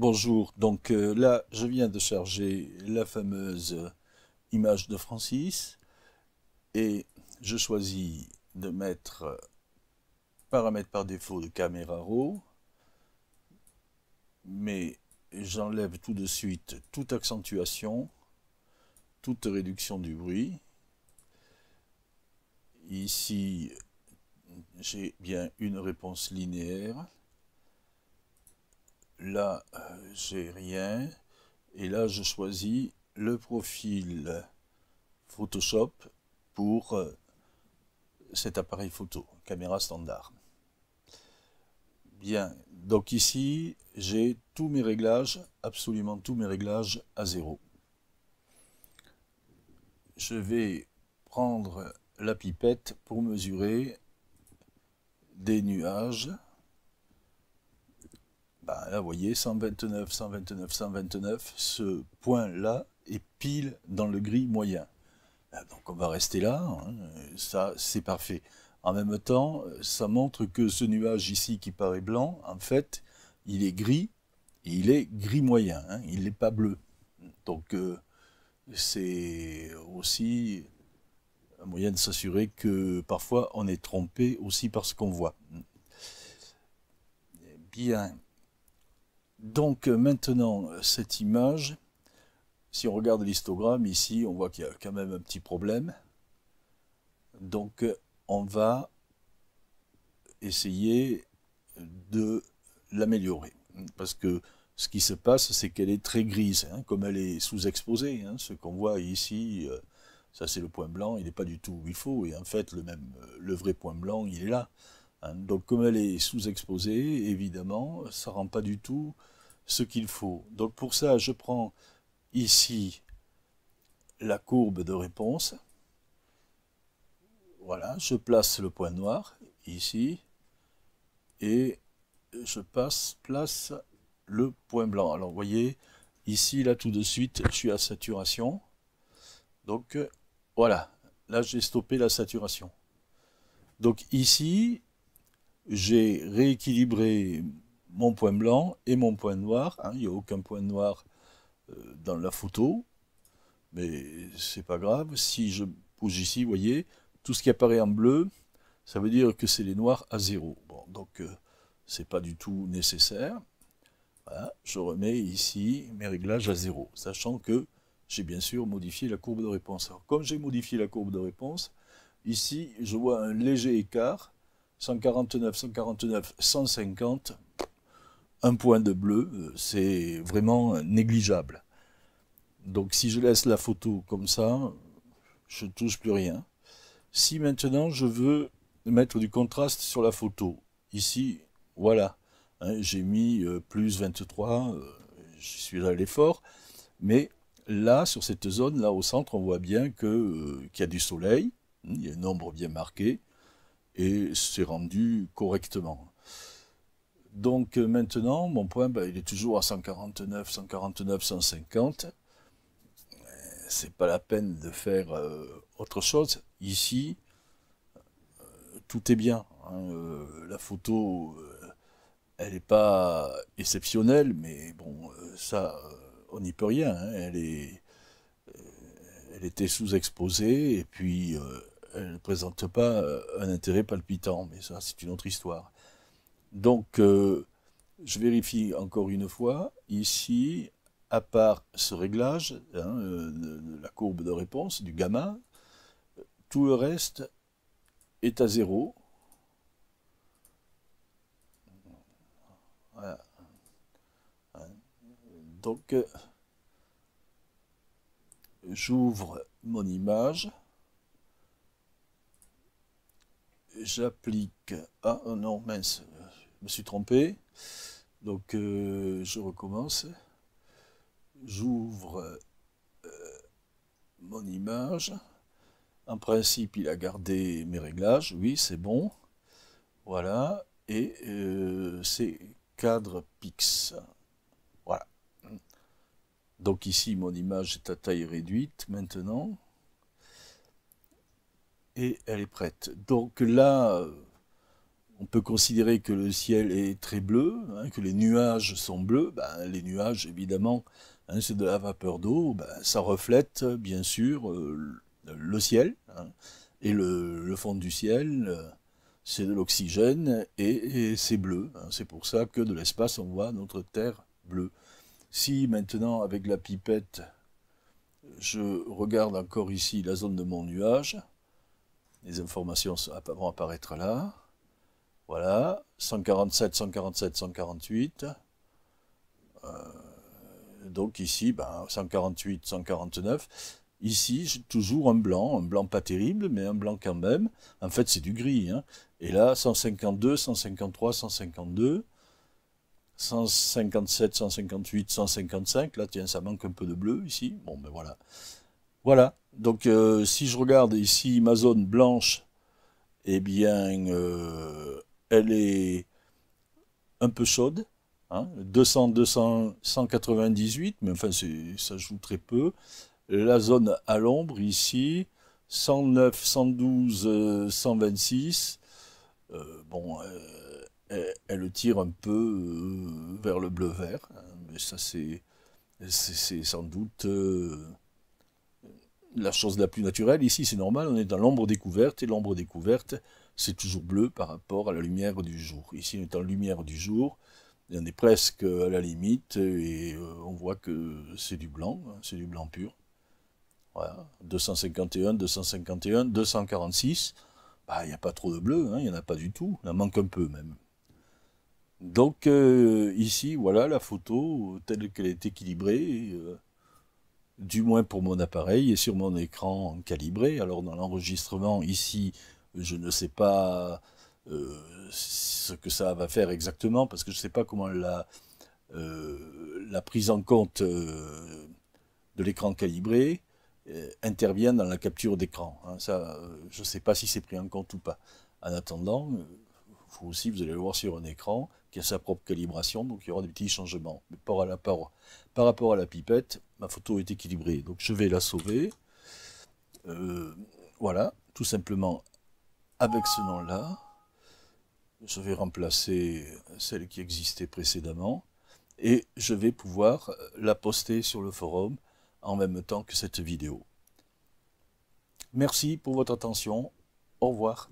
Bonjour, donc là je viens de charger la fameuse image de Francis et je choisis de mettre paramètres par défaut de caméra raw, mais j'enlève tout de suite toute accentuation, toute réduction du bruit. Ici j'ai bien une réponse linéaire, là j'ai rien, et là je choisis le profil Photoshop pour cet appareil photo, caméra standard. Bien, donc ici, j'ai tous mes réglages, absolument tous mes réglages à zéro. Je vais prendre la pipette pour mesurer des nuages. Ben là, vous voyez, 129, 129, 129, ce point-là est pile dans le gris moyen. Donc on va rester là, hein. Ça c'est parfait. En même temps, ça montre que ce nuage ici qui paraît blanc, en fait, il est gris, et il est gris moyen, hein, il n'est pas bleu. Donc c'est aussi un moyen de s'assurer que parfois on est trompé aussi par ce qu'on voit. Bien, donc maintenant cette image, si on regarde l'histogramme ici, on voit qu'il y a quand même un petit problème. Donc on va essayer de l'améliorer. Parce que ce qui se passe, c'est qu'elle est très grise, hein, comme elle est sous-exposée. Hein, ce qu'on voit ici, ça c'est le point blanc, il n'est pas du tout où il faut. Et en fait, le vrai point blanc, il est là. Hein. Donc comme elle est sous-exposée, évidemment, ça ne rend pas du tout ce qu'il faut. Donc pour ça, je prends ici la courbe de réponse. Voilà, je place le point noir ici et je place le point blanc. Alors vous voyez, ici, là tout de suite, je suis à saturation. Donc voilà, là j'ai stoppé la saturation. Donc ici, j'ai rééquilibré mon point blanc et mon point noir. Hein, il n'y a aucun point noir dans la photo, mais c'est pas grave. Si je bouge ici, vous voyez, tout ce qui apparaît en bleu, ça veut dire que c'est les noirs à zéro. Bon, donc c'est pas du tout nécessaire. Voilà, je remets ici mes réglages à zéro, sachant que j'ai bien sûr modifié la courbe de réponse. Alors, comme j'ai modifié la courbe de réponse, ici je vois un léger écart, 149, 149, 150, un point de bleu, c'est vraiment négligeable. Donc si je laisse la photo comme ça, je ne touche plus rien. Si maintenant je veux mettre du contraste sur la photo, ici, voilà, hein, j'ai mis plus 23, je suis allé fort, mais là, sur cette zone, là au centre, on voit bien qu'il y a du soleil, il y a une ombre bien marquée, et c'est rendu correctement. Donc maintenant, mon point, ben, il est toujours à 149, 149, 150. C'est pas la peine de faire autre chose. Ici, tout est bien. Hein. La photo, elle n'est pas exceptionnelle, mais bon, ça, on n'y peut rien. Hein. Elle était sous-exposée et puis elle ne présente pas un intérêt palpitant, mais ça, c'est une autre histoire. Donc, je vérifie encore une fois, ici, à part ce réglage, hein, de la courbe de réponse, du gamma, tout le reste est à zéro. Voilà. Donc, j'ouvre mon image, j'applique... Ah non, mince, je me suis trompé. Donc, je recommence. J'ouvre mon image. En principe, il a gardé mes réglages. Oui, c'est bon. Voilà. Et c'est cadre pix. Voilà. Donc ici, mon image est à taille réduite maintenant. Et elle est prête. Donc là, On peut considérer que le ciel est très bleu, hein, que les nuages sont bleus. Ben, les nuages, évidemment, hein, c'est de la vapeur d'eau. Ben, ça reflète, bien sûr, le ciel. Hein, et le fond du ciel, c'est de l'oxygène et c'est bleu. Hein. C'est pour ça que de l'espace, on voit notre Terre bleue. Si maintenant, avec la pipette, je regarde encore ici la zone de mon nuage, les informations vont apparaître là. Voilà, 147, 147, 148. Donc ici, ben, 148, 149. Ici, j'ai toujours un blanc pas terrible, mais un blanc quand même. En fait, c'est du gris. Hein. Et là, 152, 153, 152, 157, 158, 155. Là, tiens, ça manque un peu de bleu ici. Bon, ben voilà. Voilà. Donc, si je regarde ici ma zone blanche, eh bien, elle est un peu chaude. Hein, 200, 200, 198, mais enfin, ça joue très peu. La zone à l'ombre, ici, 109, 112, 126. Bon, elle tire un peu vers le bleu-vert. Hein, mais ça, c'est sans doute la chose la plus naturelle. Ici, c'est normal, on est dans l'ombre découverte, et l'ombre découverte, c'est toujours bleu par rapport à la lumière du jour. Ici, on est en lumière du jour, et on est presque à la limite, et on voit que c'est du blanc, hein, c'est du blanc pur. Voilà, 251, 251, 246, bah, il n'y a pas trop de bleu, hein, il n'y en a pas du tout, il en manque un peu même. Donc ici, voilà la photo telle qu'elle est équilibrée, du moins pour mon appareil et sur mon écran calibré. Alors dans l'enregistrement, ici, je ne sais pas ce que ça va faire exactement, parce que je ne sais pas comment la prise en compte de l'écran calibré intervient dans la capture d'écran. Hein. Ça, je ne sais pas si c'est pris en compte ou pas. En attendant, faut aussi, vous allez le voir sur un écran, qui a sa propre calibration, donc il y aura des petits changements. Mais par rapport à la pipette, ma photo est équilibrée. Donc je vais la sauver. Voilà, tout simplement avec ce nom-là. Je vais remplacer celle qui existait précédemment. Et je vais pouvoir la poster sur le forum en même temps que cette vidéo. Merci pour votre attention. Au revoir.